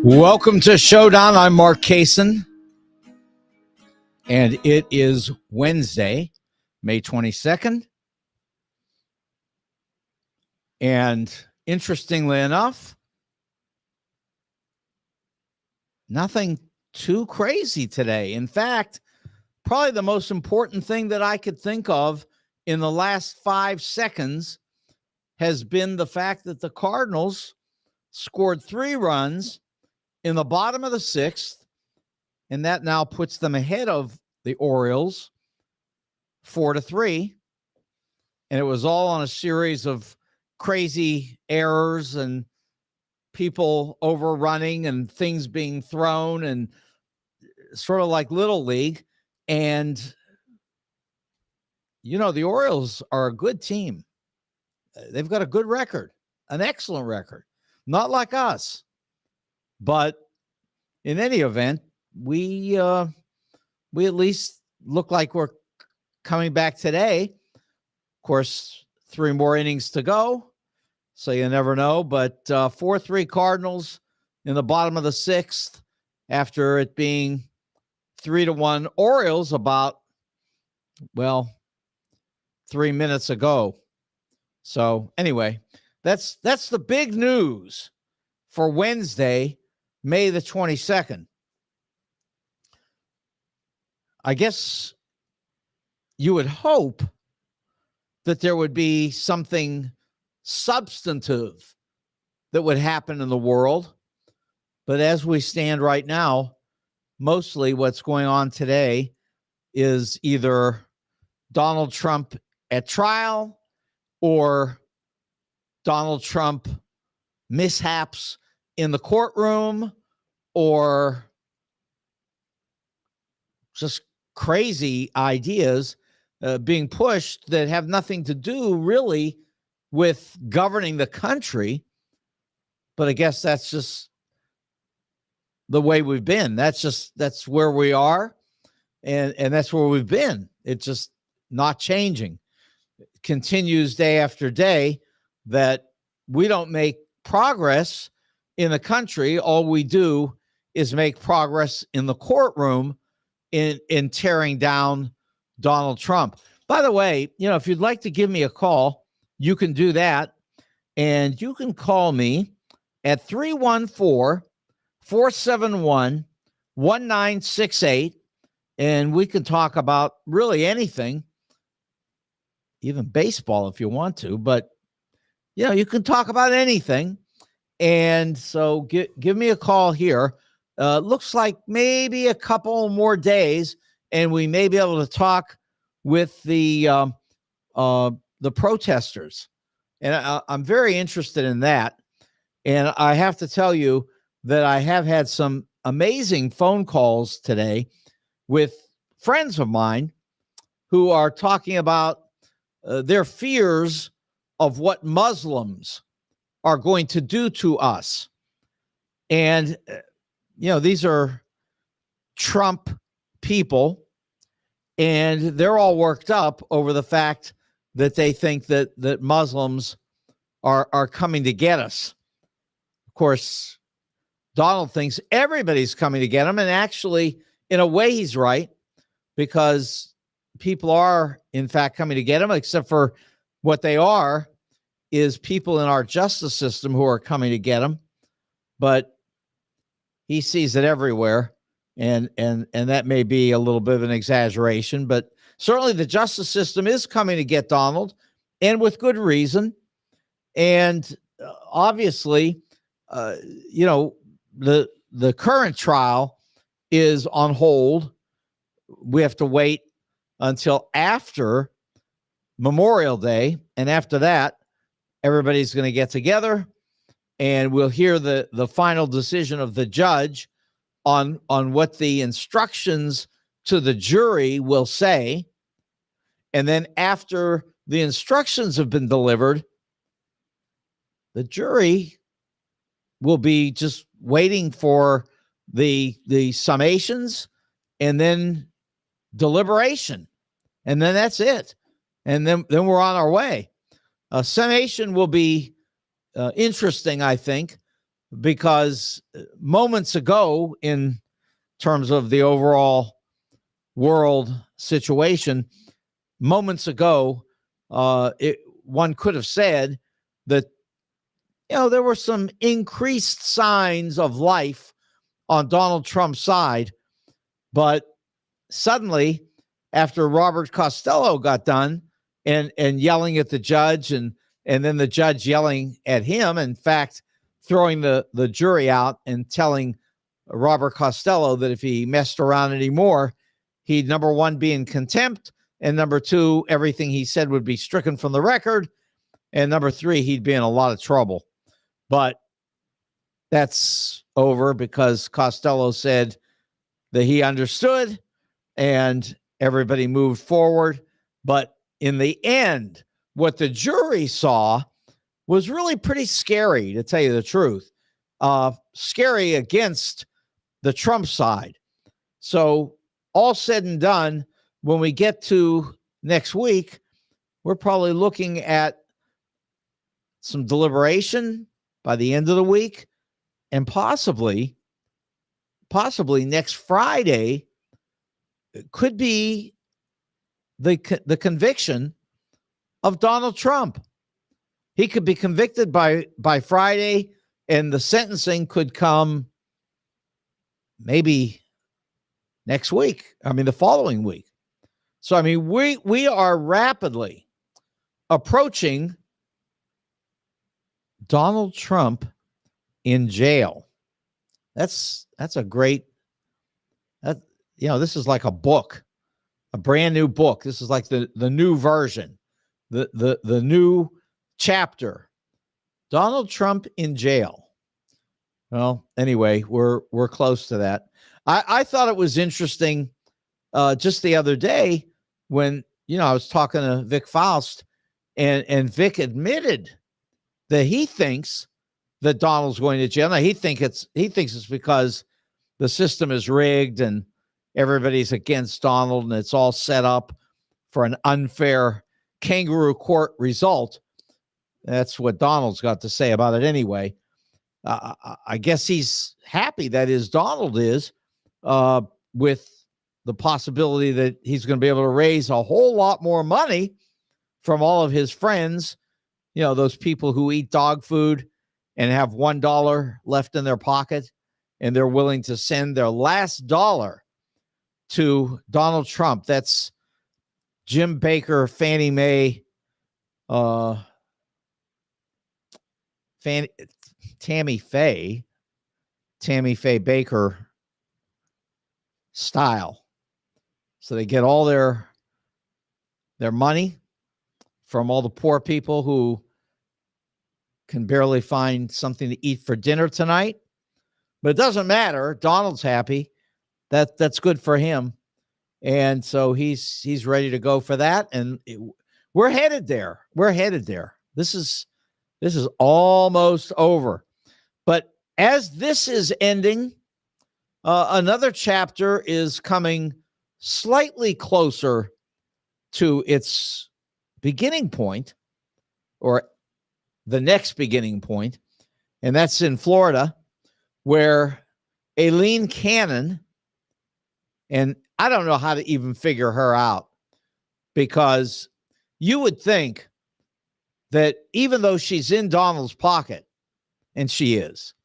Welcome to Showdown. I'm Mark Kaysen, and it is Wednesday, May 22nd. And interestingly enough, nothing too crazy today. In fact, probably the most important thing that I could think of in the last 5 seconds has been the fact that the Cardinals scored 3 runs in the bottom of the 6th, and that now puts them ahead of the Orioles 4-3. And it was all on a series of crazy errors and people overrunning and things being thrown and sort of like Little League. And, you know, the Orioles are a good team. They've got a good record, an excellent record, not like us. But in any event, we at least look like we're coming back today. Of course, 3 more innings to go, so you never know. But 4-3 Cardinals in the bottom of the 6th after it being 3-1 Orioles about, 3 minutes ago. So anyway, that's the big news for Wednesday, May the 22nd. I guess you would hope that there would be something substantive that would happen in the world. But as we stand right now, mostly what's going on today is either Donald Trump at trial or Donald Trump mishaps in the courtroom or just crazy ideas being pushed that have nothing to do really with governing the country. But I guess that's just the way we've been. That's where we are. And that's where we've been. It's just not changing. It continues day after day that we don't make progress in the country. All we do is make progress in the courtroom in tearing down Donald Trump. By the way, you know, if you'd like to give me a call, you can do that. And you can call me at 314-471-1968. And we can talk about really anything, even baseball if you want to. But, you know, you can talk about anything. And so give me a call here. Looks like maybe a couple more days, and we may be able to talk with the protesters. And I'm very interested in that. And I have to tell you that I have had some amazing phone calls today with friends of mine who are talking about their fears of what Muslims are going to do to us. And, you know, these are Trump people, and they're all worked up over the fact that they think that Muslims are coming to get us. Of course, Donald thinks everybody's coming to get him, and actually, in a way, he's right, because people are, in fact, coming to get him, except for what they are is people in our justice system who are coming to get him. But he sees it everywhere, and that may be a little bit of an exaggeration, but certainly the justice system is coming to get Donald, and with good reason. And obviously, you know, the current trial is on hold. We have to wait until after Memorial Day, and after that, everybody's going to get together, and we'll hear the final decision of the judge on what the instructions to the jury will say. And then after the instructions have been delivered, the jury will be just waiting for the summations and then deliberation. And then that's it. And then we're on our way. Summation will be interesting, I think, because moments ago, in terms of the overall world situation, moments ago, one could have said that, there were some increased signs of life on Donald Trump's side. But suddenly, after Robert Costello got done and yelling at the judge, and then the judge yelling at him, in fact, throwing the jury out and telling Robert Costello that if he messed around anymore, he'd, number one, be in contempt, and number two, everything he said would be stricken from the record, and number three, he'd be in a lot of trouble. But that's over because Costello said that he understood and everybody moved forward. But in the end, what the jury saw was really pretty scary, to tell you the truth. Scary against the Trump side. So all said and done, when we get to next week, we're probably looking at some deliberation by the end of the week, and possibly next Friday could be the conviction of Donald Trump. He could be convicted by Friday, and the sentencing could come maybe next week. I mean, the following week. So, I mean, we are rapidly approaching Donald Trump in jail. That's a great, this is like a book, a brand new book. This is like the new version, the new chapter. Donald Trump in jail. Well, anyway, we're close to that. I thought it was interesting just the other day when, I was talking to Vic Faust, and Vic admitted that he thinks that Donald's going to jail. Now, he thinks it's because the system is rigged and everybody's against Donald and it's all set up for an unfair kangaroo court result. That's what Donald's got to say about it anyway. I guess he's happy, that is, Donald is, with the possibility that he's going to be able to raise a whole lot more money from all of his friends, those people who eat dog food and have $1 left in their pocket, and they're willing to send their last dollar to Donald Trump. That's Jim Baker, Fannie Mae, Tammy Faye Baker style. So they get all their money from all the poor people who can barely find something to eat for dinner tonight. But it doesn't matter. Donald's happy. That's good for him. And so he's ready to go for that. And we're headed there. This is almost over. But as this is ending, another chapter is coming slightly closer to its beginning point, or the next beginning point, and that's in Florida, where Aileen Cannon, and I don't know how to even figure her out, because you would think that even though she's in Donald's pocket, and she is,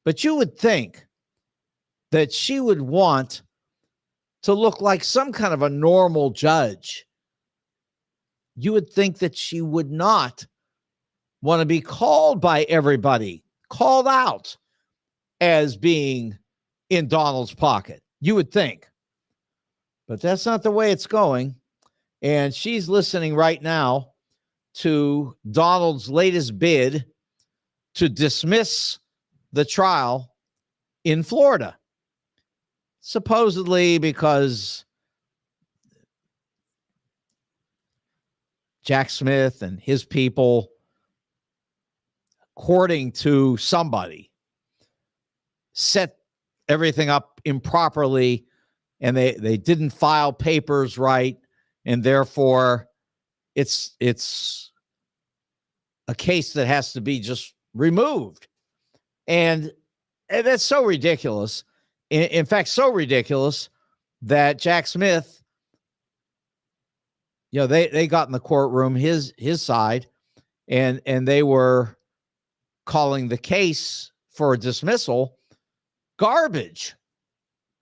but you would think that she would want to look like some kind of a normal judge. You would think that she would not want to be called by everybody, called out as being in Donald's pocket. You would think. But that's not the way it's going. And she's listening right now to Donald's latest bid to dismiss the trial in Florida. Supposedly because Jack Smith and his people, according to somebody, set everything up improperly, and they didn't file papers right, and therefore it's a case that has to be just removed. And that's so ridiculous. In fact, so ridiculous that Jack Smith, they got in the courtroom, his side, and they were calling the case for dismissal garbage.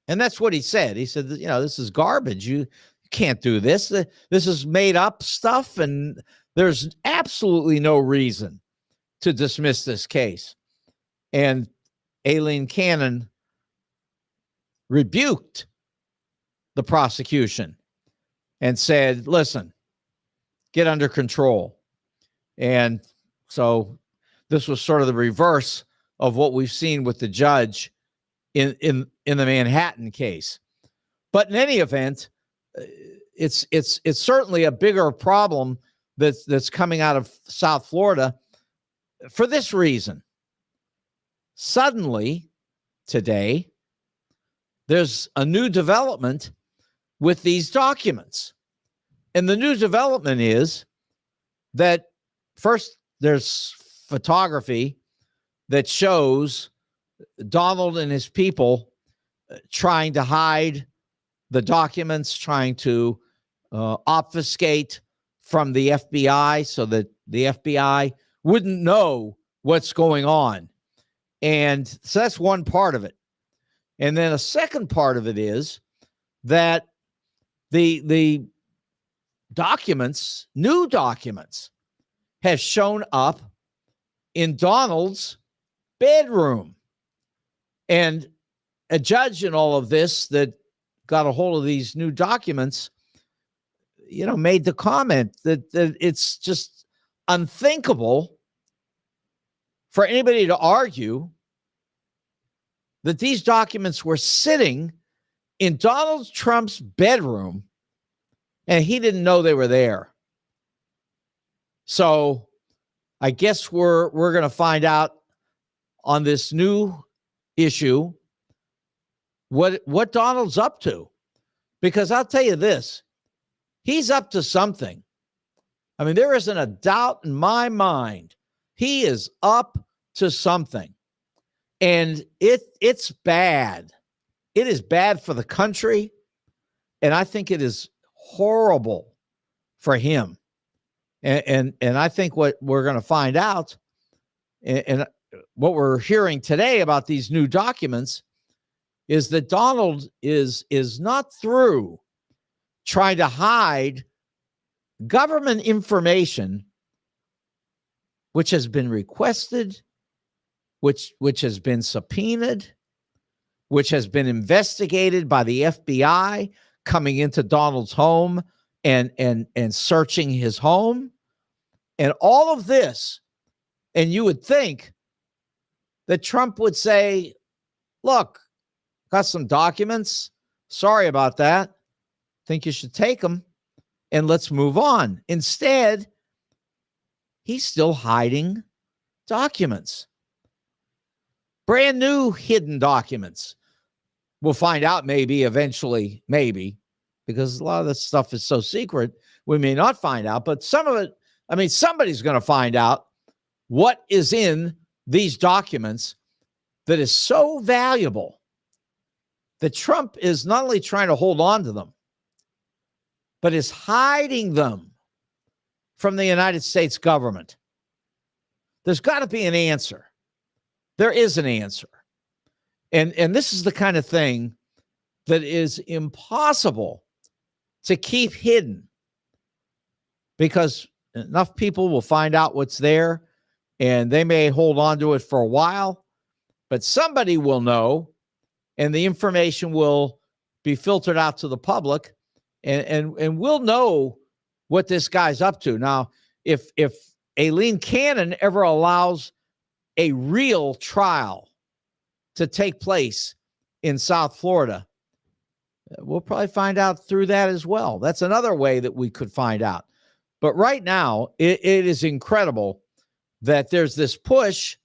And that's what he said. He said, this is garbage. You can't do this. This is made up stuff, and there's absolutely no reason to dismiss this case. And Aileen Cannon rebuked the prosecution and said, listen, get under control. And so this was sort of the reverse of what we've seen with the judge in the Manhattan case. But in any event, it's certainly a bigger problem that's coming out of South Florida for this reason. Suddenly, today, there's a new development with these documents. And the new development is that first there's photography that shows Donald and his people trying to hide the documents, trying to obfuscate from the FBI so that the FBI wouldn't know what's going on. And so that's one part of it. And then a second part of it is that the documents, new documents, have shown up in Donald's bedroom. And a judge in all of this that got a hold of these new documents, made the comment that it's just unthinkable for anybody to argue that these documents were sitting in Donald Trump's bedroom and he didn't know they were there. So I guess we're going to find out on this new issue what Donald's up to. Because I'll tell you this, he's up to something. I mean, there isn't a doubt in my mind. He is up to something. And it's bad. It is bad for the country. And I think it is horrible for him. And I think what we're going to find out, and what we're hearing today about these new documents, is that Donald is not through trying to hide government information which has been requested, which has been subpoenaed, which has been investigated by the FBI coming into Donald's home and searching his home, and all of this. And you would think that Trump would say, look, got some documents. Sorry about that. Think you should take them and let's move on. Instead, he's still hiding documents. Brand new hidden documents. We'll find out maybe eventually, because a lot of this stuff is so secret, we may not find out. But some of it, I mean, somebody's going to find out what is in these documents that is so valuable that Trump is not only trying to hold on to them, but is hiding them from the United States government. There's got to be an answer. There is an answer. And this is the kind of thing that is impossible to keep hidden, because enough people will find out what's there and they may hold on to it for a while, but somebody will know and the information will be filtered out to the public, and we'll know what this guy's up to. Now, if Aileen Cannon ever allows a real trial to take place in South Florida, we'll probably find out through that as well. That's another way that we could find out. But right now, it is incredible that there's this push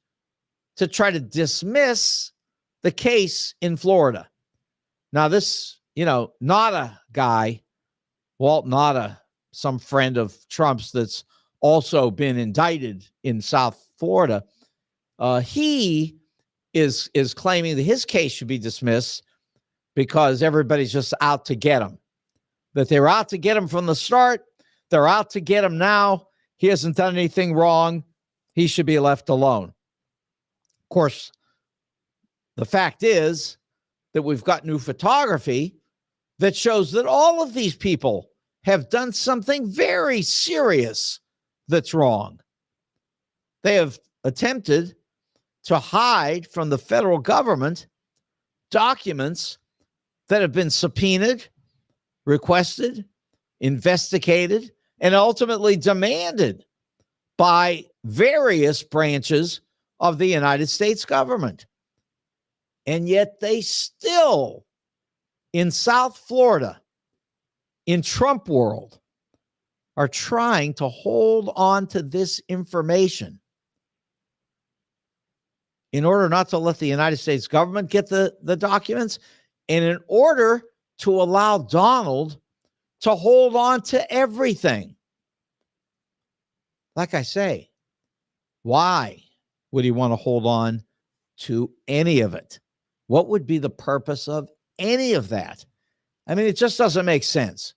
to try to dismiss the case in Florida. Now, this, Nauta guy, Walt Nauta, some friend of Trump's that's also been indicted in South Florida, he is claiming that his case should be dismissed because everybody's just out to get him. That they were out to get him from the start. They're out to get him now. He hasn't done anything wrong. He should be left alone. Of course, the fact is that we've got new photography that shows that all of these people have done something very serious that's wrong. They have attempted to hide from the federal government documents that have been subpoenaed, requested, investigated, and ultimately demanded by various branches of the United States government. And yet they still, in South Florida, in Trump world, are trying to hold on to this information in order not to let the United States government get the documents, and in order to allow Donald to hold on to everything. Like I say, why would he want to hold on to any of it? What would be the purpose of any of that? I mean, it just doesn't make sense.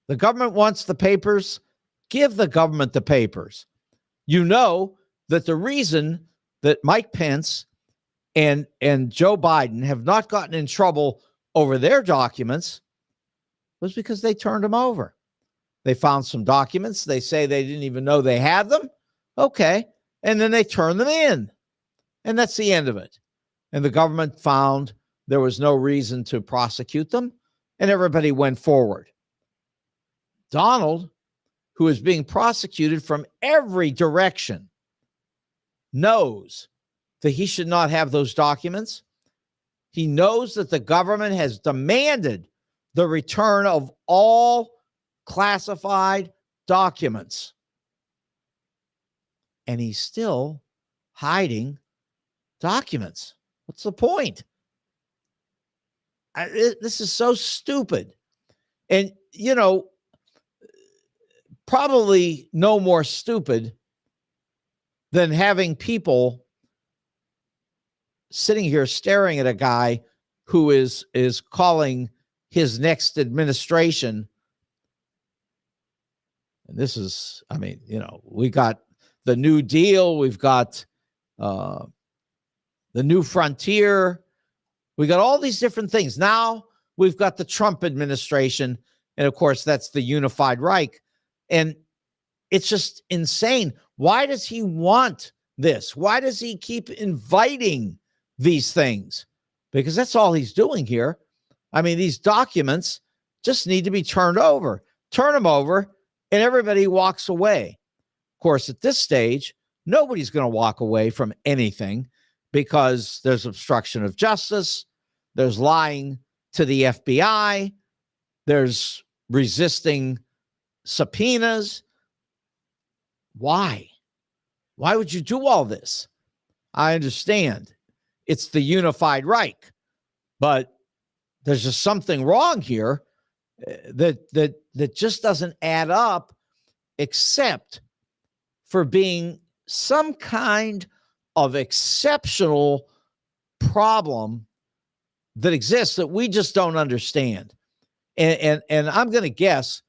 The government wants the papers. Give the government the papers. You know that the reason that Mike Pence and Joe Biden have not gotten in trouble over their documents was because they turned them over. They found some documents. They say they didn't even know they had them. Okay. And then they turned them in. And that's the end of it. And the government found there was no reason to prosecute them, and everybody went forward. Donald, who is being prosecuted from every direction, knows that he should not have those documents. He knows that the government has demanded the return of all classified documents. And he's still hiding documents. What's the point? This is so stupid. And, you know, probably no more stupid than having people sitting here staring at a guy who is calling his next administration. And this is, I mean, you know, we got the New Deal. We've got the New Frontier. We got all these different things. Now we've got the Trump administration. And of course, that's the unified Reich. And it's just insane. Why does he want this? Why does he keep inviting these things? Because that's all he's doing here. I mean, these documents just need to be turned over. Turn them over, and everybody walks away. Of course, at this stage, nobody's going to walk away from anything because there's obstruction of justice, there's lying to the FBI, there's resisting subpoenas. Why? Why would you do all this? I understand it's the unified Reich, but there's just something wrong here that just doesn't add up, except for being some kind of exceptional problem that exists that we just don't understand. And I'm going to guess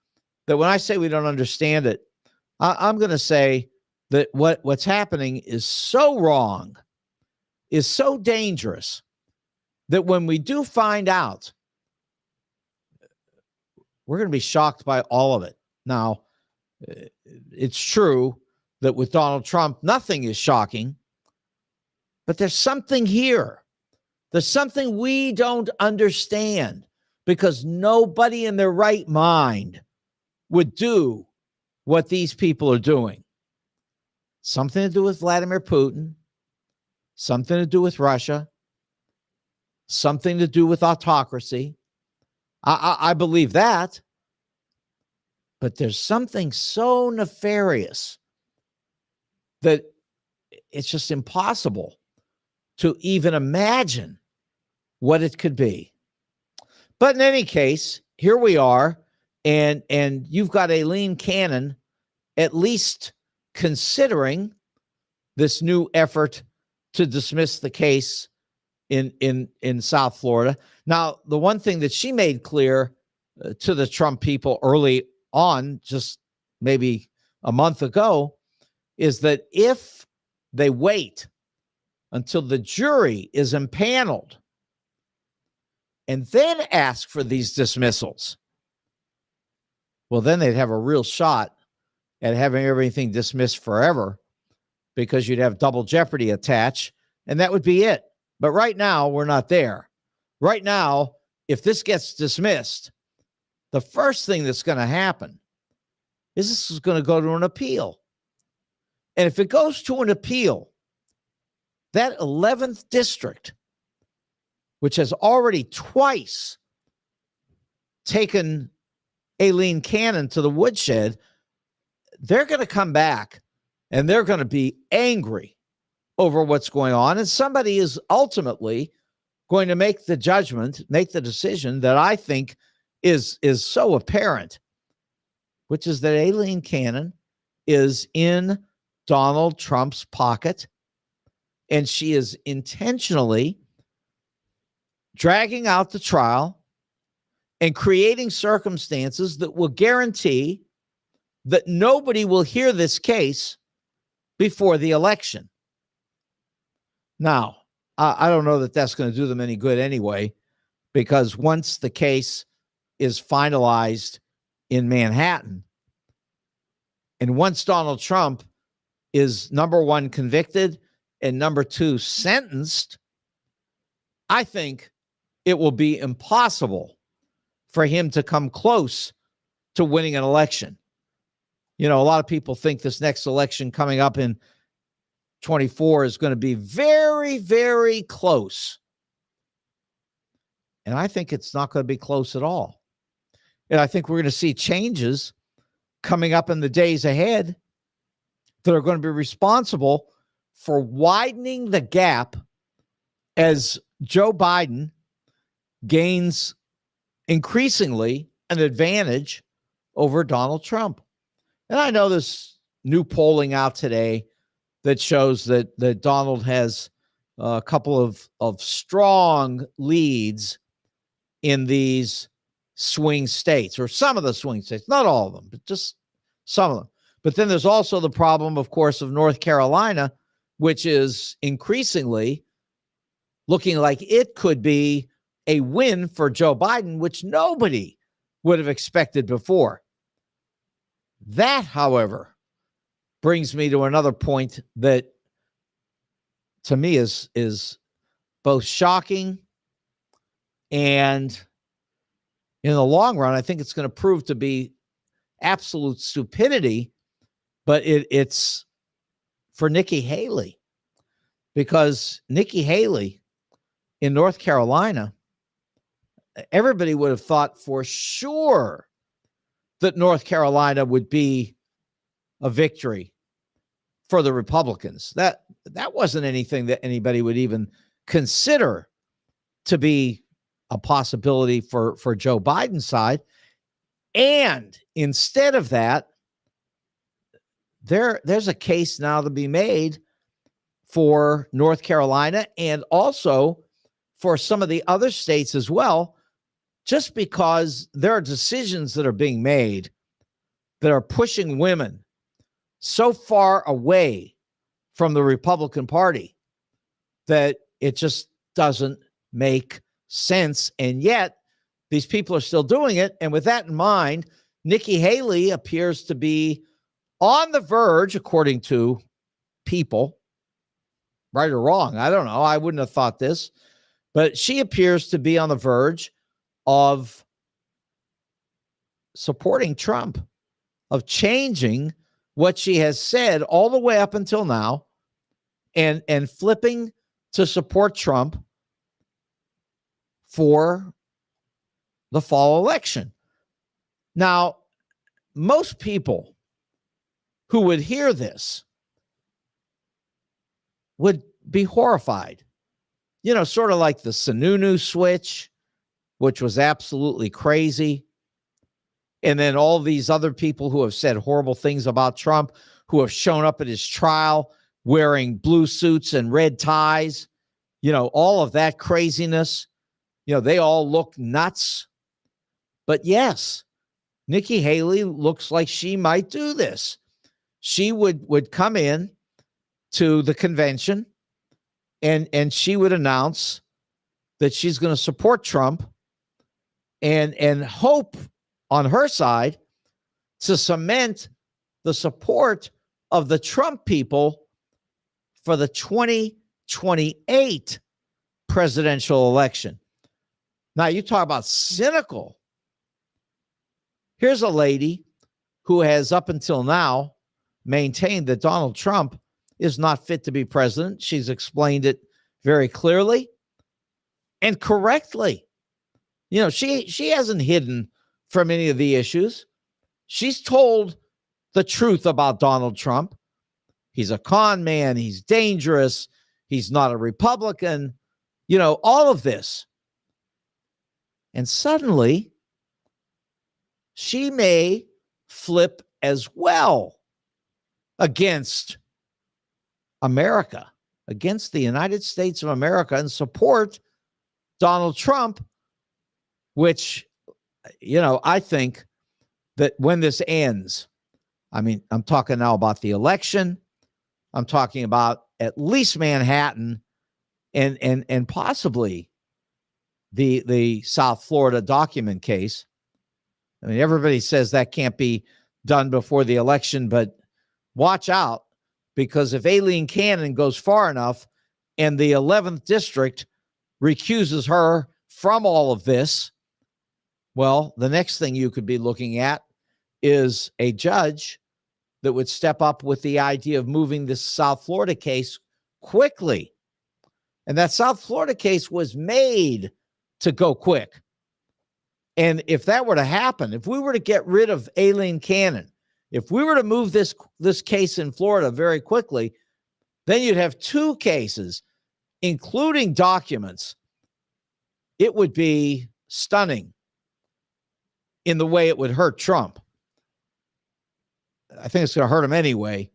that when I say we don't understand it, I'm going to say that what's happening is so wrong, is so dangerous, that when we do find out, we're going to be shocked by all of it. Now, it's true that with Donald Trump, nothing is shocking, but there's something here. There's something we don't understand, because nobody in their right mind would do what these people are doing. Something to do with Vladimir Putin, something to do with Russia, something to do with autocracy. I believe that. But there's something so nefarious that it's just impossible to even imagine what it could be. But in any case, here we are, and you've got Aileen Cannon at least considering this new effort to dismiss the case in South Florida. Now, the one thing that she made clear to the Trump people early on, just maybe a month ago, is that if they wait until the jury is impaneled and then ask for these dismissals, well, then they'd have a real shot at having everything dismissed forever, because you'd have double jeopardy attached, and that would be it. But right now, we're not there. Right now, if this gets dismissed, the first thing that's going to happen is this is going to go to an appeal. And if it goes to an appeal, that 11th district, which has already twice taken Aileen Cannon to the woodshed, they're going to come back and they're going to be angry over what's going on. And somebody is ultimately going to make the judgment, make the decision that I think is so apparent, which is that Aileen Cannon is in Donald Trump's pocket, and she is intentionally dragging out the trial and creating circumstances that will guarantee that nobody will hear this case before the election. Now, I don't know that that's going to do them any good anyway, because once the case is finalized in Manhattan, and once Donald Trump is, number one, convicted, and number two, sentenced, I think it will be impossible for him to come close to winning an election. You know, a lot of people think this next election coming up in 24 is going to be very, very close. And I think it's not going to be close at all. And I think we're going to see changes coming up in the days ahead that are going to be responsible for widening the gap as Joe Biden gains increasingly an advantage over Donald Trump. And I know there's new polling out today that shows that Donald has a couple of strong leads in these swing states, or some of the swing states, not all of them, but just some of them. But then there's also the problem, of course, of North Carolina, which is increasingly looking like it could be a win for Joe Biden, which nobody would have expected before. That, however, brings me to another point that to me is both shocking, and in the long run, I think it's going to prove to be absolute stupidity, but it's for Nikki Haley, because Nikki Haley in North Carolina, everybody would have thought for sure that North Carolina would be a victory for the Republicans. That wasn't anything that anybody would even consider to be a possibility for Joe Biden's side. And instead of that, there's a case now to be made for North Carolina and also for some of the other states as well, just because there are decisions that are being made that are pushing women so far away from the Republican Party that it just doesn't make sense. And yet these people are still doing it. And with that in mind, Nikki Haley appears to be on the verge, according to people, right or wrong, I don't know, I wouldn't have thought this, but she appears to be on the verge of supporting Trump, of changing what she has said all the way up until now, and flipping to support Trump for the fall election. Now, most people who would hear this would be horrified. You know, sort of like the Sununu switch, which was absolutely crazy. And then all these other people who have said horrible things about Trump, who have shown up at his trial wearing blue suits and red ties, all of that craziness. They all look nuts. But yes, Nikki Haley looks like she might do this. She would come in to the convention and she would announce that she's going to support Trump and hope on her side to cement the support of the Trump people for the 2028 presidential election. Now, you talk about cynical. Here's a lady who has up until now maintained that Donald Trump is not fit to be president. She's explained it very clearly and correctly. She hasn't hidden from any of the issues. She's told the truth about Donald Trump. He's a con man. He's dangerous. He's not a Republican. All of this. And suddenly, she may flip as well against America, against the United States of America, and support Donald Trump, which, I think that when this ends, I'm talking now about the election. I'm talking about at least Manhattan and possibly the South Florida document case. Everybody says that can't be done before the election, but watch out, because if Aileen Cannon goes far enough and the 11th district recuses her from all of this, well, the next thing you could be looking at is a judge that would step up with the idea of moving this South Florida case quickly. And that South Florida case was made to go quick. And if that were to happen, if we were to get rid of Aileen Cannon, if we were to move this case in Florida very quickly, then you'd have two cases, including documents. It would be stunning in the way it would hurt Trump. I think it's going to hurt him anyway,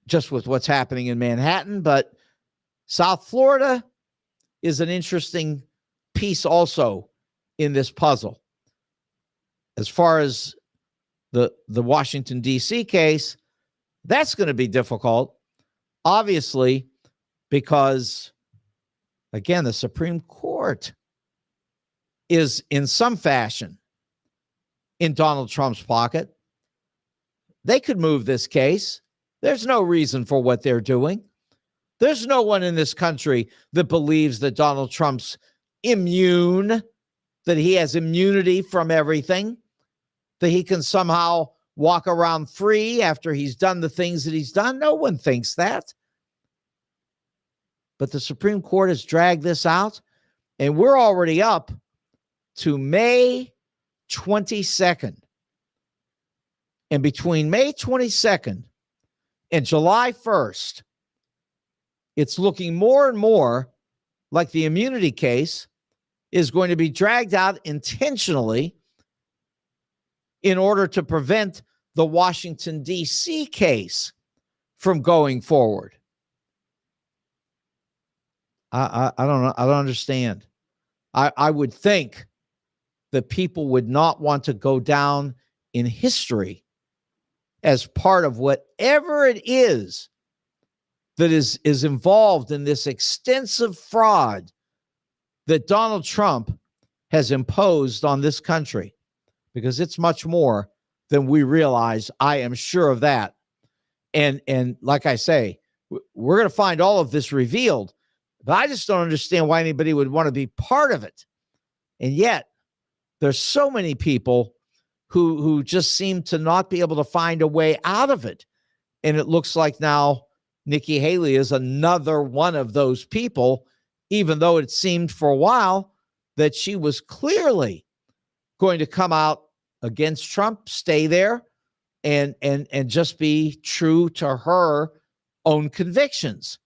just with what's happening in Manhattan. But South Florida is an interesting piece also in this puzzle. As far as the Washington, D.C. case, that's going to be difficult, obviously, because, again, the Supreme Court is in some fashion in Donald Trump's pocket. They could move this case. There's no reason for what they're doing. There's no one in this country that believes that Donald Trump's immune, that he has immunity from everything, that he can somehow walk around free after he's done the things that he's done. No one thinks that. But the Supreme Court has dragged this out, and we're already up to May 22nd. And between May 22nd and July 1st, it's looking more and more like the immunity case is going to be dragged out intentionally in order to prevent the Washington, D.C. case from going forward. I don't know. I don't understand. I would think that people would not want to go down in history as part of whatever it is that is involved in this extensive fraud that Donald Trump has imposed on this country, because it's much more than we realize. I am sure of that. And like I say, we're going to find all of this revealed, but I just don't understand why anybody would want to be part of it. And yet there's so many people who just seem to not be able to find a way out of it. And it looks like now Nikki Haley is another one of those people, even though it seemed for a while that she was clearly going to come out against Trump, stay there, and just be true to her own convictions.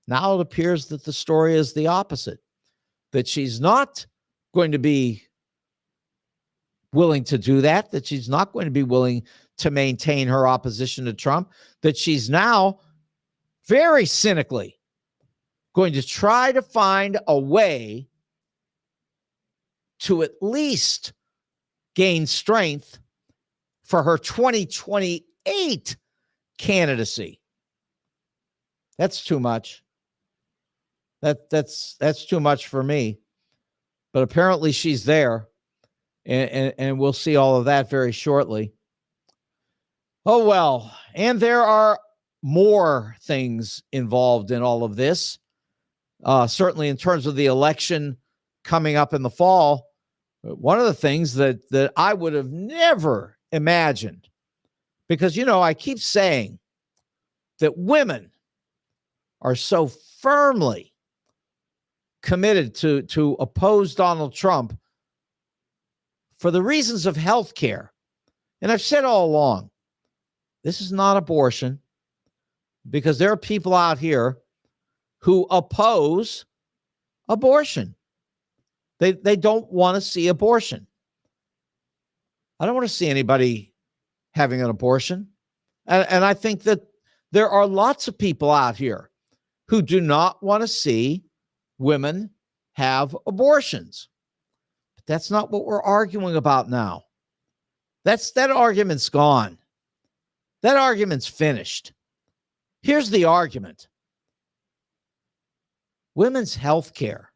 Now it appears that the story is the opposite, that she's not going to be willing to do that she's not going to be willing to maintain her opposition to Trump, that she's now very cynically going to try to find a way to at least gain strength for her 2028 candidacy. That's too much. That's too much for me. But apparently she's there, and we'll see all of that very shortly. Oh, well, and there are more things involved in all of this. Certainly in terms of the election coming up in the fall, one of the things that I would have never imagined, because, I keep saying that women are so firmly committed to oppose Donald Trump for the reasons of health care. And I've said all along, this is not abortion, because there are people out here who oppose abortion. They don't want to see abortion. I don't want to see anybody having an abortion. And I think that there are lots of people out here who do not want to see women have abortions. But that's not what we're arguing about now. That argument's gone. That argument's finished. Here's the argument. Women's health care.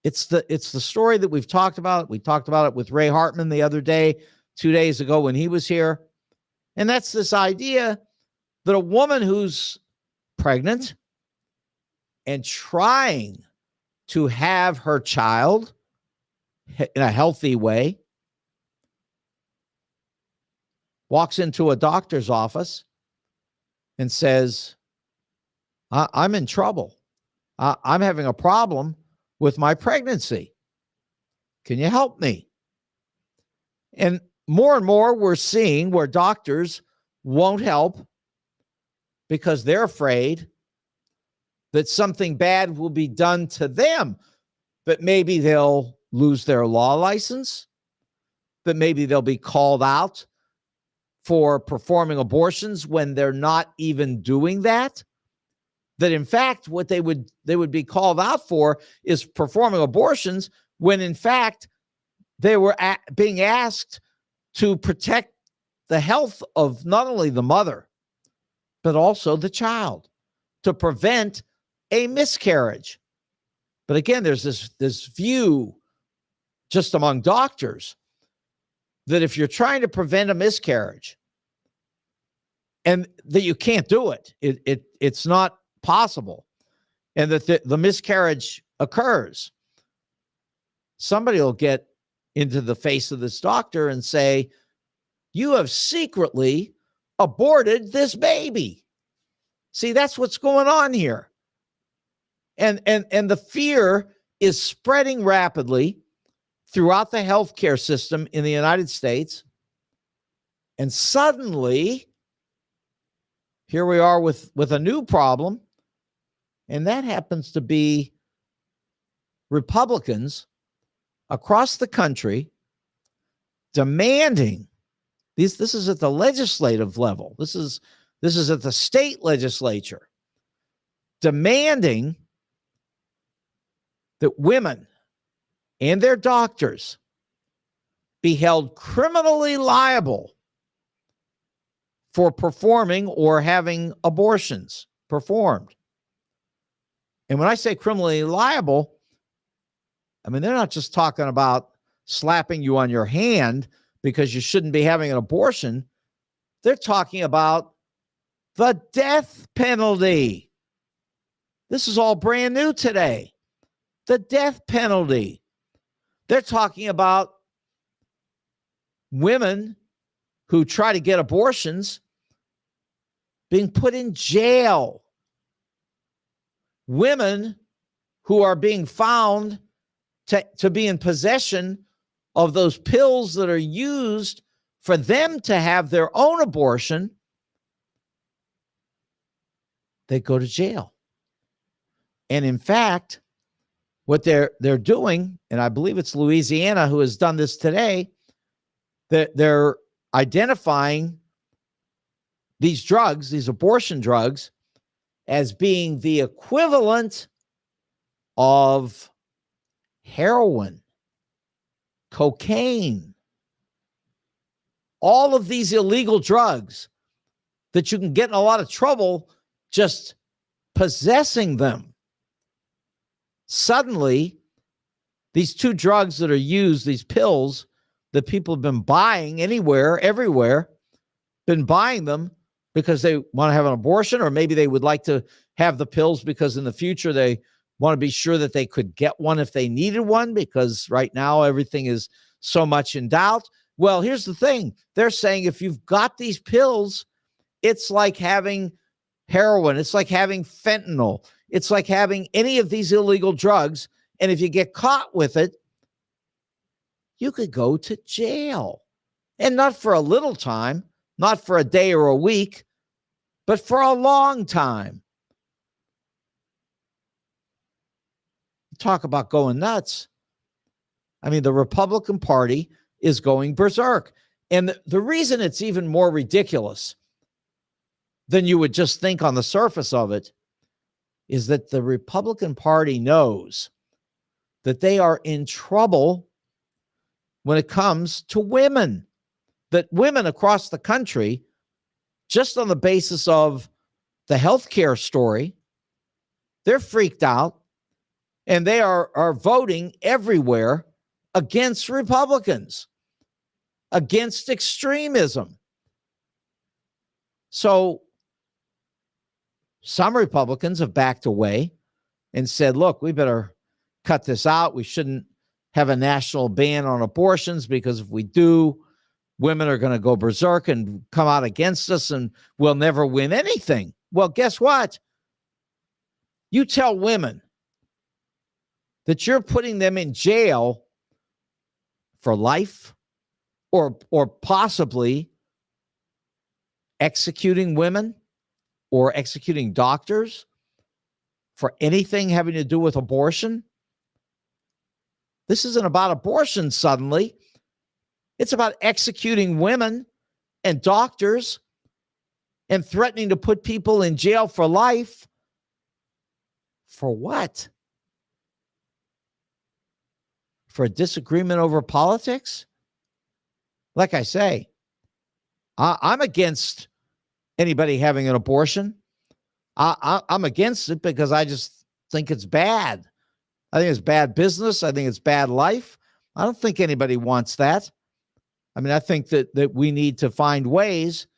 It's the story that we've talked about. We talked about it with Ray Hartman the other day, 2 days ago when he was here. And that's this idea that a woman who's pregnant and trying to have her child in a healthy way walks into a doctor's office and says, I'm in trouble. I'm having a problem with my pregnancy. Can you help me? And more we're seeing where doctors won't help because they're afraid that something bad will be done to them, but maybe they'll lose their law license, that maybe they'll be called out for performing abortions when they're not even doing that. That in fact, what they would be called out for is performing abortions when in fact they were being asked to protect the health of not only the mother, but also the child, to prevent a miscarriage. But again, there's this view just among doctors that if you're trying to prevent a miscarriage and that you can't do it, it's not possible, and that the miscarriage occurs, somebody will get into the face of this doctor and say, you have secretly aborted this baby. See, that's what's going on here. And the fear is spreading rapidly throughout the healthcare system in the United States. And suddenly, here we are with a new problem. And that happens to be Republicans across the country demanding this is at the legislative level. This is at the state legislature, demanding that women and their doctors be held criminally liable for performing or having abortions performed. And when I say criminally liable, I mean, they're not just talking about slapping you on your hand because you shouldn't be having an abortion. They're talking about the death penalty. This is all brand new today. The death penalty. They're talking about women who try to get abortions being put in jail. Women who are being found to be in possession of those pills that are used for them to have their own abortion, they go to jail. And in fact, what they're doing, and I believe it's Louisiana who has done this today, that they're identifying these drugs, these abortion drugs, as being the equivalent of heroin, cocaine, all of these illegal drugs that you can get in a lot of trouble just possessing them. Suddenly, these two drugs that are used, these pills that people have been buying anywhere, everywhere, been buying them because they want to have an abortion, or maybe they would like to have the pills because in the future they want to be sure that they could get one if they needed one, because right now everything is so much in doubt. Well, here's the thing. They're saying if you've got these pills, it's like having heroin. It's like having fentanyl. It's like having any of these illegal drugs. And if you get caught with it, you could go to jail. And not for a little time, not for a day or a week, but for a long time. Talk about going nuts. I mean, the Republican Party is going berserk. And the reason it's even more ridiculous than you would just think on the surface of it is that the Republican Party knows that they are in trouble when it comes to women, that women across the country, just on the basis of the healthcare story, they're freaked out and they are voting everywhere against Republicans, against extremism. So some Republicans have backed away and said, look, we better cut this out. We shouldn't have a national ban on abortions because if we do, women are going to go berserk and come out against us and we'll never win anything. Well, guess what? You tell women that you're putting them in jail for life or possibly executing women or executing doctors for anything having to do with abortion. This isn't about abortion suddenly. It's about executing women and doctors and threatening to put people in jail for life. For what? For a disagreement over politics? Like I say, I'm against anybody having an abortion. I'm against it because I just think it's bad. I think it's bad business. I think it's bad life. I don't think anybody wants that. I mean, I think that we need to find ways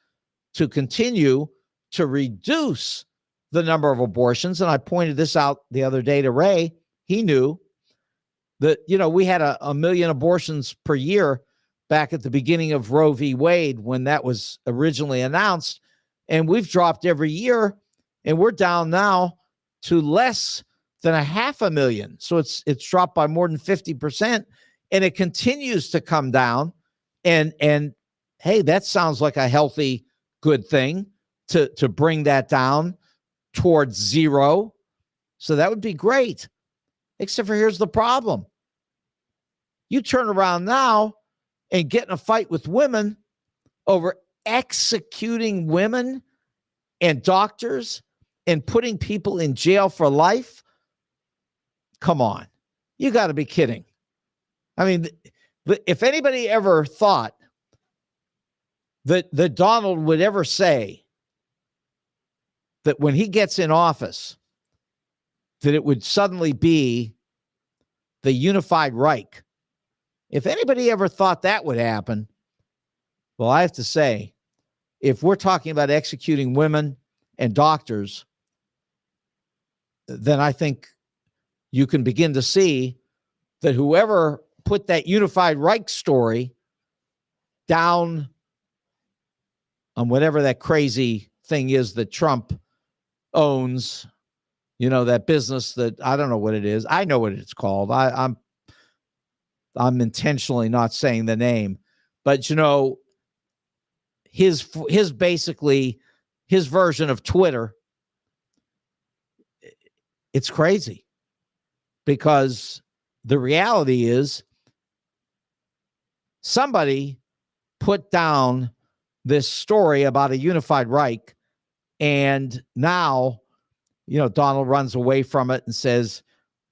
to continue to reduce the number of abortions. And I pointed this out the other day to Ray. He knew that, we had a million abortions per year back at the beginning of Roe v. Wade when that was originally announced. And we've dropped every year, and we're down now to less than 500,000. So it's dropped by more than 50%, and it continues to come down. And hey, that sounds like a healthy, good thing to bring that down towards zero. So that would be great. Except for here's the problem. You turn around now and get in a fight with women over executing women and doctors and putting people in jail for life. Come on. You got to be kidding. I mean, if anybody ever thought that Donald would ever say that when he gets in office, that it would suddenly be the unified Reich. If anybody ever thought that would happen, well, I have to say, if we're talking about executing women and doctors, then I think you can begin to see that whoever put that unified Reich story down on whatever that crazy thing is that Trump owns, that business that I don't know what it is. I know what it's called. I'm intentionally not saying the name, but his basically his version of Twitter, it's crazy because the reality is somebody put down this story about a unified Reich. And now, Donald runs away from it and says,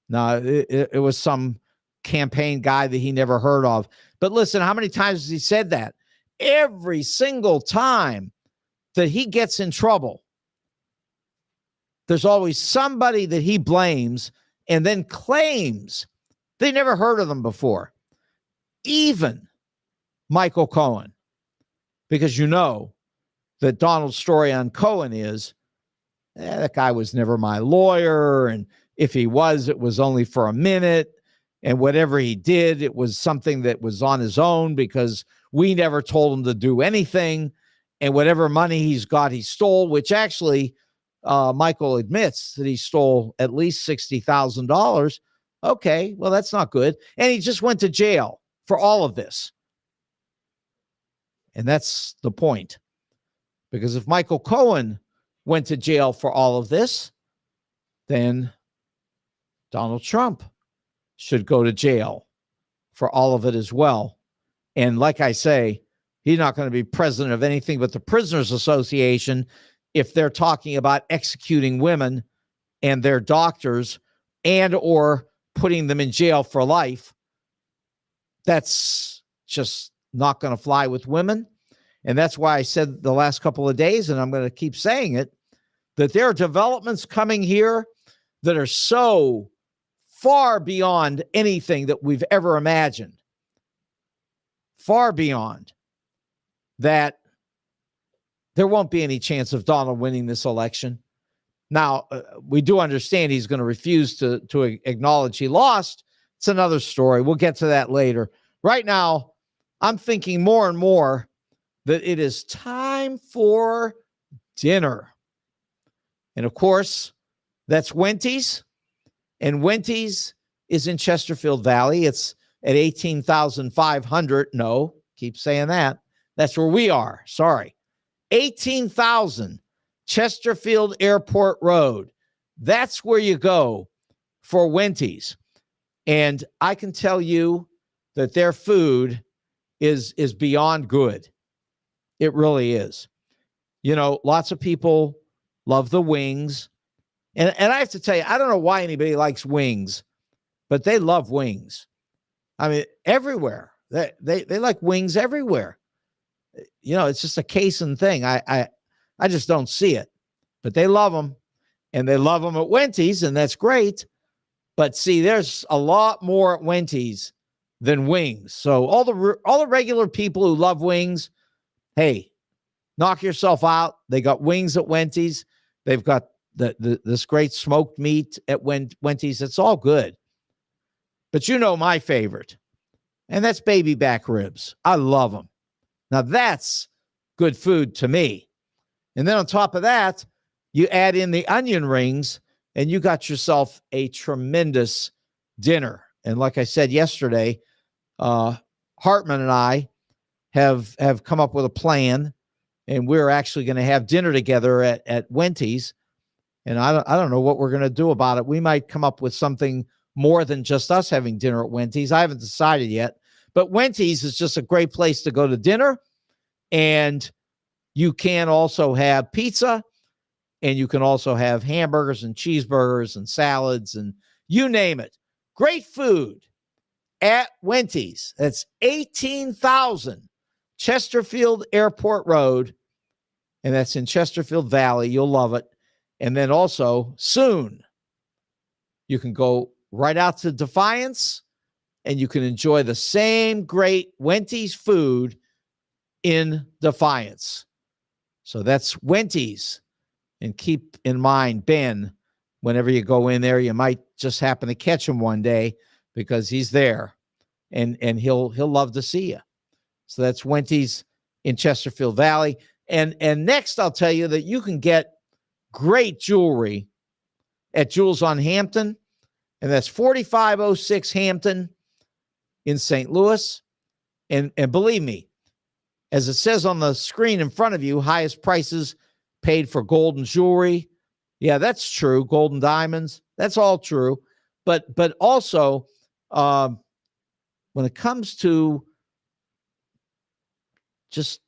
no, it was some campaign guy that he never heard of. But listen, how many times has he said that? Every single time that he gets in trouble, there's always somebody that he blames and then claims they never heard of them before. Even Michael Cohen. Because that Donald's story on Cohen is, that guy was never my lawyer. And if he was, it was only for a minute. And whatever he did, it was something that was on his own because we never told him to do anything. And whatever money he's got, he stole, which actually Michael admits that he stole at least $60,000. Okay, well, that's not good. And he just went to jail for all of this. And that's the point. Because if Michael Cohen went to jail for all of this, then Donald Trump should go to jail for all of it as well. And like I say, he's not going to be president of anything but the Prisoners Association if they're talking about executing women and their doctors and or putting them in jail for life. That's just not going to fly with women. And that's why I said the last couple of days, and I'm going to keep saying it, that there are developments coming here that are so far beyond anything that we've ever imagined. Far beyond that there won't be any chance of Donald winning this election. Now, we do understand he's going to refuse to acknowledge he lost. It's another story. We'll get to that later. Right now, I'm thinking more and more that it is time for dinner. And of course, that's Wendy's. And Wendy's is in Chesterfield Valley. It's at 18,500. No, keep saying that. That's where we are. Sorry. 18,000 Chesterfield Airport Road. That's where you go for Wendy's. And I can tell you that their food is beyond good. It really is. Lots of people love the wings. And I have to tell you, I don't know why anybody likes wings, but they love wings. I mean, everywhere. They like wings everywhere. It's just a Cason thing. I just don't see it. But they love them. And they love them at Wendy's, and that's great. But see, there's a lot more at Wendy's than wings. So all the regular people who love wings, hey, knock yourself out. They got wings at Wendy's. They've got this great smoked meat at Wendy's. It's all good. But my favorite, and that's baby back ribs. I love them. Now that's good food to me. And then on top of that, you add in the onion rings, and you got yourself a tremendous dinner. And like I said yesterday, Hartman and I have come up with a plan, and we're actually going to have dinner together at Wendy's. And I don't know what we're going to do about it. We might come up with something more than just us having dinner at Wendy's. I haven't decided yet. But Wendy's is just a great place to go to dinner. And you can also have pizza, and you can also have hamburgers and cheeseburgers and salads and you name it. Great food at Wendy's. That's 18,000 Chesterfield Airport Road, and that's in Chesterfield Valley. You'll love it. And then also soon you can go right out to Defiance, and you can enjoy the same great Wendy's food in Defiance. So that's Wendy's. And keep in mind, Ben, whenever you go in there, you might just happen to catch him one day because he's there, and he'll love to see you. So that's Wendy's in Chesterfield Valley. And next, I'll tell you that you can get great jewelry at Jewels on Hampton, and that's 4506 Hampton in St. Louis. And believe me, as it says on the screen in front of you, highest prices paid for gold and jewelry. Yeah, that's true. Gold and diamonds. That's all true. But also, when it comes to just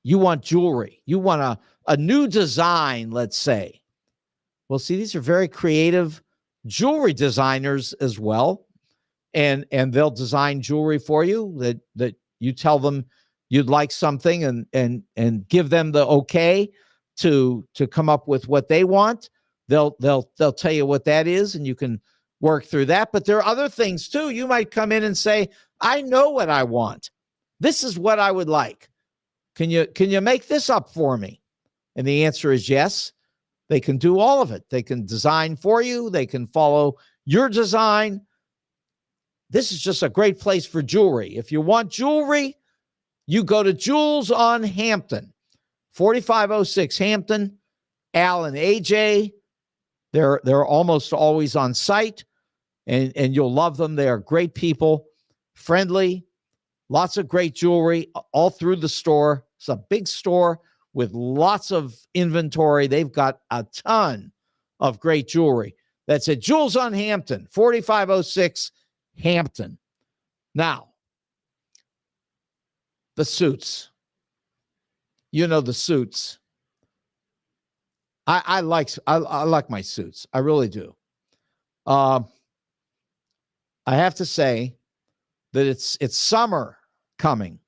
you want jewelry. You want a new design, let's say. Well, see, these are very creative jewelry designers as well. And they'll design jewelry for you that you tell them you'd like something and give them the okay to come up with what they want. They'll tell you what that is, and you can work through that. But there are other things too. You might come in and say, I know what I want. This is what I would like. Can you make this up for me? And the answer is yes. They can do all of it. They can design for you. They can follow your design. This is just a great place for jewelry. If you want jewelry, you go to Jewels on Hampton, 4506 Hampton. Al and AJ, they're almost always on site, and you'll love them. They are great people, friendly, lots of great jewelry all through the store. It's a big store with lots of inventory. They've got a ton of great jewelry. That's at Jewels on Hampton, 4506 Hampton. Now, the suits. You know the suits. I like my suits. I really do. I have to say that it's summer coming,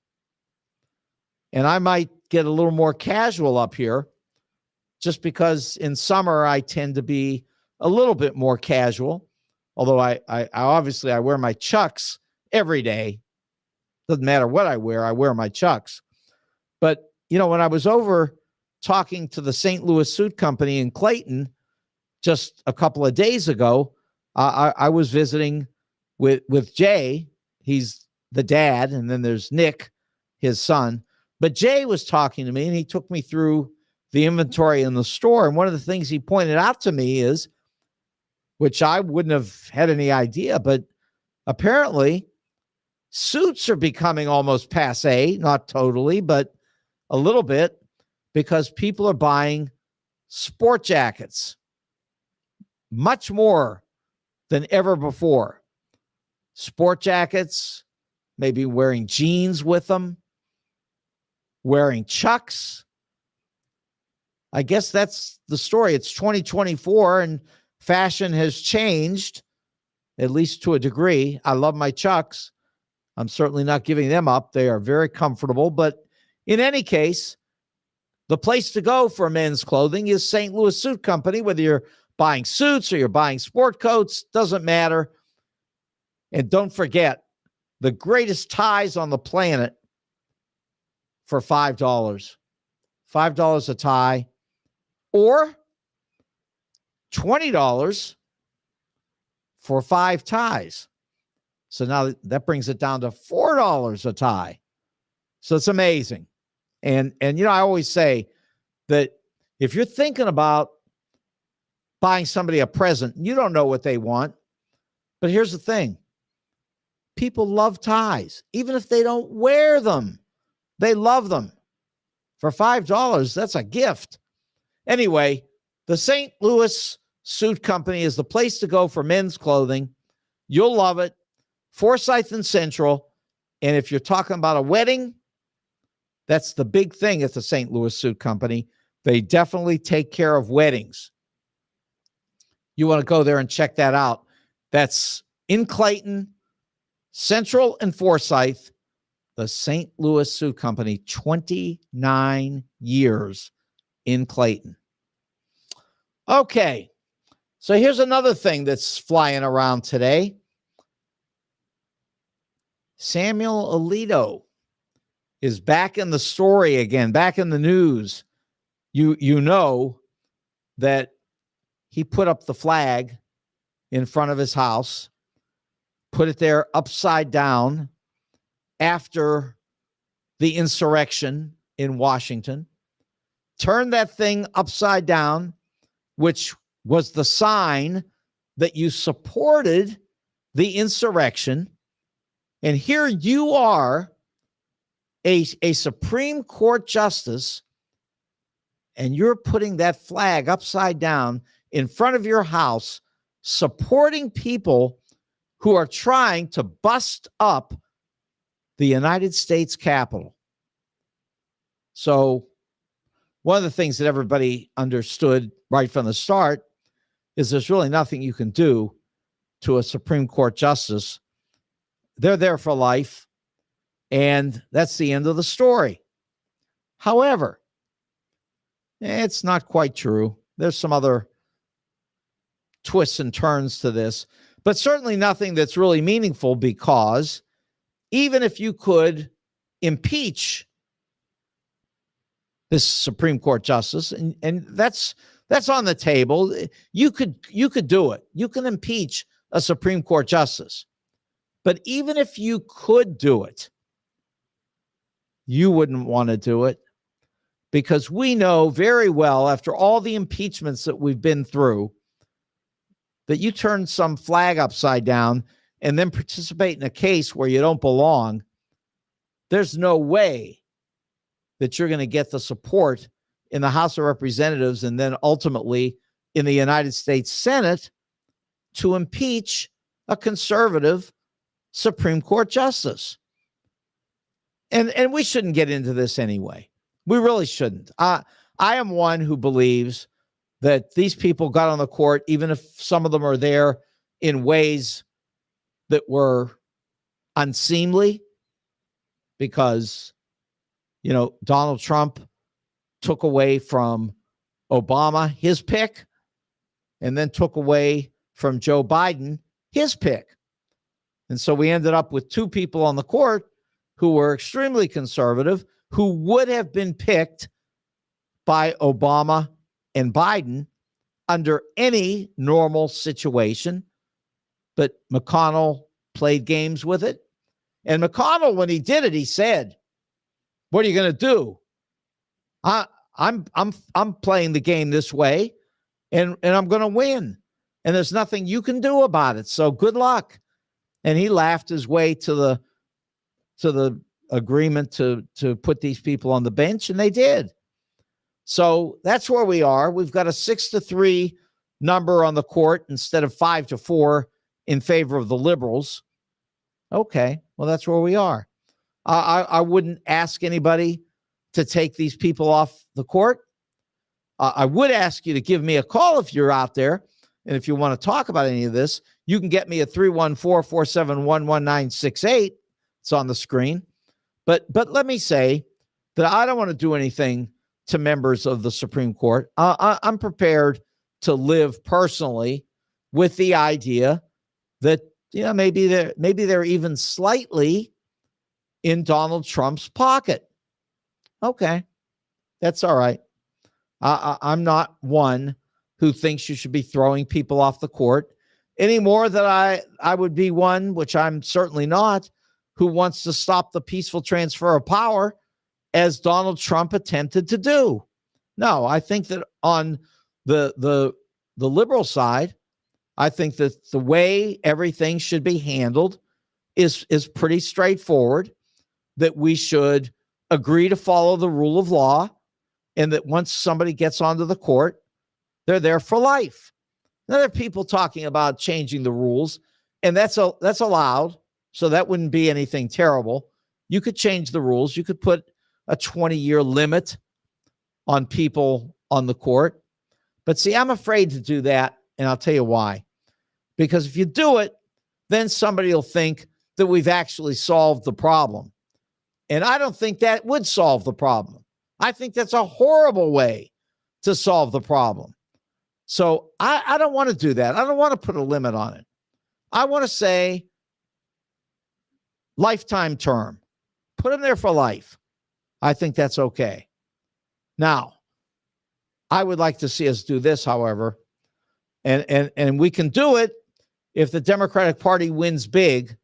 and I might get a little more casual up here, just because in summer I tend to be a little bit more casual. Although I obviously I wear my Chucks every day. Doesn't matter what I wear my Chucks. But when I was over talking to the St. Louis Suit Company in Clayton just a couple of days ago, I was visiting with Jay. He's the dad, and then there's Nick, his son. But Jay was talking to me, and he took me through the inventory in the store. And one of the things he pointed out to me is, which I wouldn't have had any idea, but apparently suits are becoming almost passé, not totally, but a little bit, because people are buying sport jackets much more than ever before. Sport jackets, maybe wearing jeans with them, wearing Chucks. I guess that's the story. It's 2024 and fashion has changed, at least to a degree. I love my Chucks. I'm certainly not giving them up. They are very comfortable. But in any case, the place to go for men's clothing is St. Louis Suit Company. Whether you're buying suits or you're buying sport coats, doesn't matter. And don't forget, the greatest ties on the planet for $5. $5 a tie, or $20 for 5 ties. So now that brings it down to $4 a tie. So it's amazing. And I always say that if you're thinking about buying somebody a present, you don't know what they want. But here's the thing. People love ties. Even if they don't wear them, they love them. For $5, that's a gift. Anyway, the St. Louis Suit Company is the place to go for men's clothing. You'll love it. Forsyth and Central. And if you're talking about a wedding, that's the big thing at the St. Louis Suit Company. They definitely take care of weddings. You want to go there and check that out. That's in Clayton, Central and Forsyth, the St. Louis Suit Company, 29 years in Clayton. Okay, so here's another thing that's flying around today. Samuel Alito is back in the story again, back in the news. You know that he put up the flag in front of his house, put it there upside down after the insurrection in Washington, turned that thing upside down, which was the sign that you supported the insurrection. And here you are, a Supreme Court justice, and you're putting that flag upside down in front of your house, supporting people who are trying to bust up the United States Capitol. So one of the things that everybody understood right from the start is there's really nothing you can do to a Supreme Court justice. They're there for life, and that's the end of the story. However, it's not quite true. There's some other twists and turns to this, but certainly nothing that's really meaningful, because even if you could impeach this Supreme Court justice, and that's on the table, you could do it. You can impeach a Supreme Court justice. But even if you could do it, you wouldn't want to do it, because we know very well, after all the impeachments that we've been through, that you turn some flag upside down and then participate in a case where you don't belong, there's no way that you're going to get the support in the House of Representatives and then ultimately in the United States Senate to impeach a conservative Supreme Court justice. And we shouldn't get into this anyway. We really shouldn't. I am one who believes that these people got on the court, even if some of them are there in ways that were unseemly, because, you know, Donald Trump took away from Obama his pick, and then took away from Joe Biden his pick. And so we ended up with two people on the court who were extremely conservative, who would have been picked by Obama and Biden under any normal situation. But McConnell played games with it. And McConnell, when he did it, he said, "What are you going to do? I'm playing the game this way, and I'm going to win. And there's nothing you can do about it. So good luck." And he laughed his way to the agreement to put these people on the bench, and they did. So that's where we are. We've got a 6-3 number on the court instead of 5-4 in favor of the liberals. Okay, well, that's where we are. I wouldn't ask anybody to take these people off the court. I would ask you to give me a call if you're out there. And if you want to talk about any of this, you can get me at 314-471-1968. It's on the screen. But let me say that I don't want to do anything to members of the Supreme Court. I'm prepared to live personally with the idea that, you know, maybe they're even slightly in Donald Trump's pocket. Okay, that's all right. I'm not one who thinks you should be throwing people off the court any more than I would be one, which I'm certainly not, who wants to stop the peaceful transfer of power as Donald Trump attempted to do. No, I think that on the liberal side, I think that the way everything should be handled is pretty straightforward, that we should agree to follow the rule of law, and that once somebody gets onto the court, they're there for life. Now, there are people talking about changing the rules, and that's allowed, so that wouldn't be anything terrible. You could change the rules. You could put a 20-year limit on people on the court. But see, I'm afraid to do that, and I'll tell you why. Because if you do it, then somebody will think that we've actually solved the problem. And I don't think that would solve the problem. I think that's a horrible way to solve the problem. So I don't want to do that. I don't want to put a limit on it. I want to say lifetime term. Put them there for life. I think that's okay. Now, I would like to see us do this, however, and we can do it if the Democratic Party wins big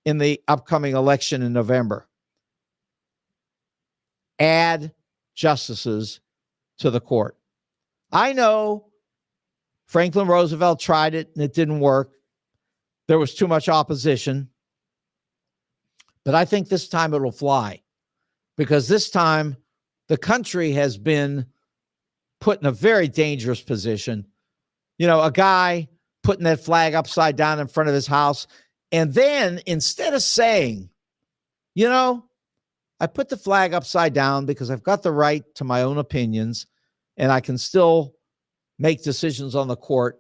in the upcoming election in November. Add justices to the court. I know Franklin Roosevelt tried it and it didn't work. There was too much opposition. But I think this time it'll fly, because this time the country has been put in a very dangerous position. You know, a guy putting that flag upside down in front of his house, and then instead of saying, you know, I put the flag upside down because I've got the right to my own opinions, and I can still make decisions on the court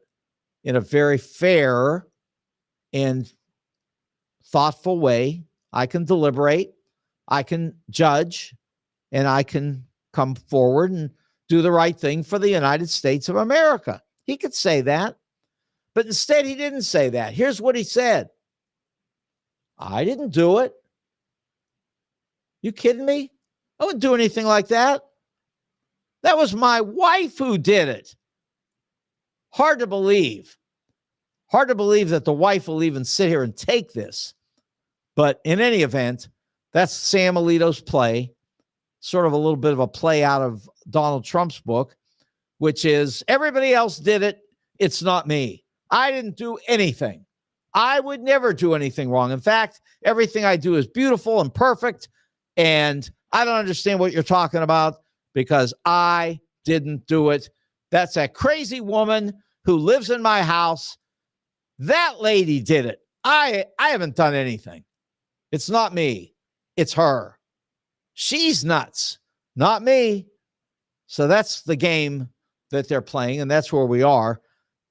in a very fair and thoughtful way. I can deliberate, I can judge, and I can come forward and do the right thing for the United States of America. He could say that, but instead he didn't say that. Here's what he said. I didn't do it. You kidding me? I wouldn't do anything like that. That was my wife who did it. Hard to believe. Hard to believe that the wife will even sit here and take this. But in any event, that's Sam Alito's play, sort of a little bit of a play out of Donald Trump's book, which is everybody else did it. It's not me. I didn't do anything. I would never do anything wrong. In fact, everything I do is beautiful and perfect. And I don't understand what you're talking about because I didn't do it. That's a crazy woman who lives in my house. That lady did it. I haven't done anything. It's not me. It's her. She's nuts, not me. So that's the game that they're playing, and that's where we are.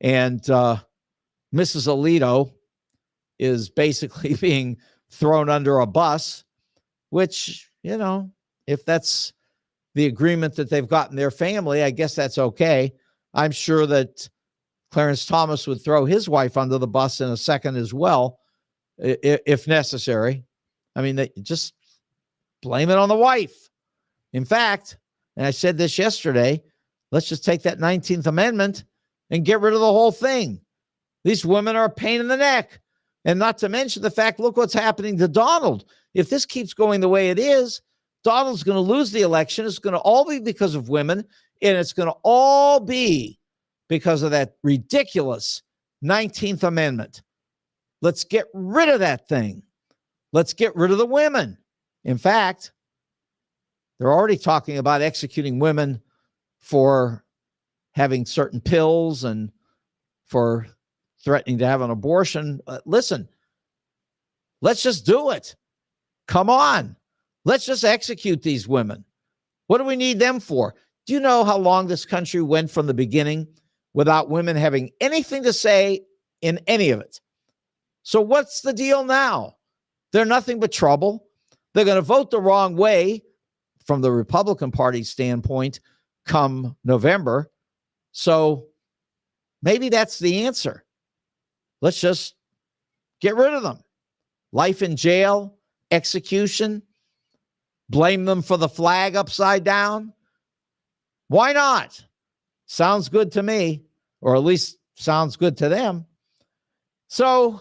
And Mrs. Alito is basically being thrown under a bus, which, you know, if that's the agreement that they've got in their family, I guess that's okay. I'm sure that Clarence Thomas would throw his wife under the bus in a second as well, if necessary. I mean, they just blame it on the wife. In fact, and I said this yesterday, let's just take that 19th Amendment and get rid of the whole thing. These women are a pain in the neck. And not to mention the fact, look what's happening to Donald. If this keeps going the way it is, Donald's going to lose the election. It's going to all be because of women, and it's going to all be because of that ridiculous 19th Amendment. Let's get rid of that thing. Let's get rid of the women. In fact, they're already talking about executing women for having certain pills and for threatening to have an abortion. Listen, let's just do it. Come on. Let's just execute these women. What do we need them for? Do you know how long this country went from the beginning without women having anything to say in any of it? So what's the deal now? They're nothing but trouble. They're going to vote the wrong way from the Republican Party standpoint come November. So maybe that's the answer. Let's just get rid of them. Life in jail, execution, blame them for the flag upside down. Why not? Sounds good to me, or at least sounds good to them. So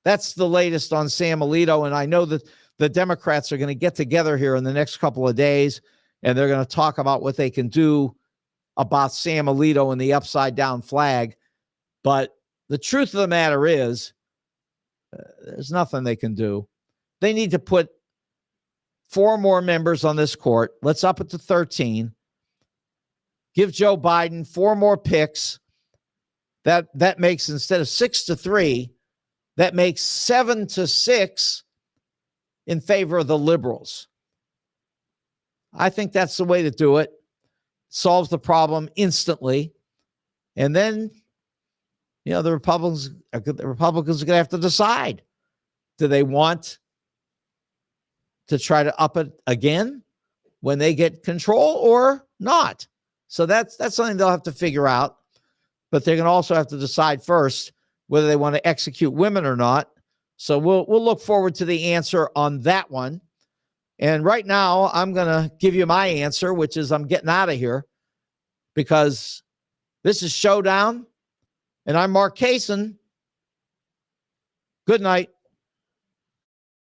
that's the latest on Sam Alito. And I know that the Democrats are going to get together here in the next couple of days, and they're going to talk about what they can do about Sam Alito and the upside down flag. But the truth of the matter is, there's nothing they can do. They need to put 4 more members on this court. Let's up it to 13. Give Joe Biden 4 more picks. That makes, instead of 6-3, that makes 7-6 in favor of the liberals. I think that's the way to do it. Solves the problem instantly. And then, you know, the Republicans are going to have to decide. Do they want to try to up it again when they get control or not? So that's something they'll have to figure out. But they're going to also have to decide first whether they want to execute women or not. So we'll look forward to the answer on that one. And right now, I'm going to give you my answer, which is I'm getting out of here because this is Showdown, and I'm Mark Kaysen. Good night.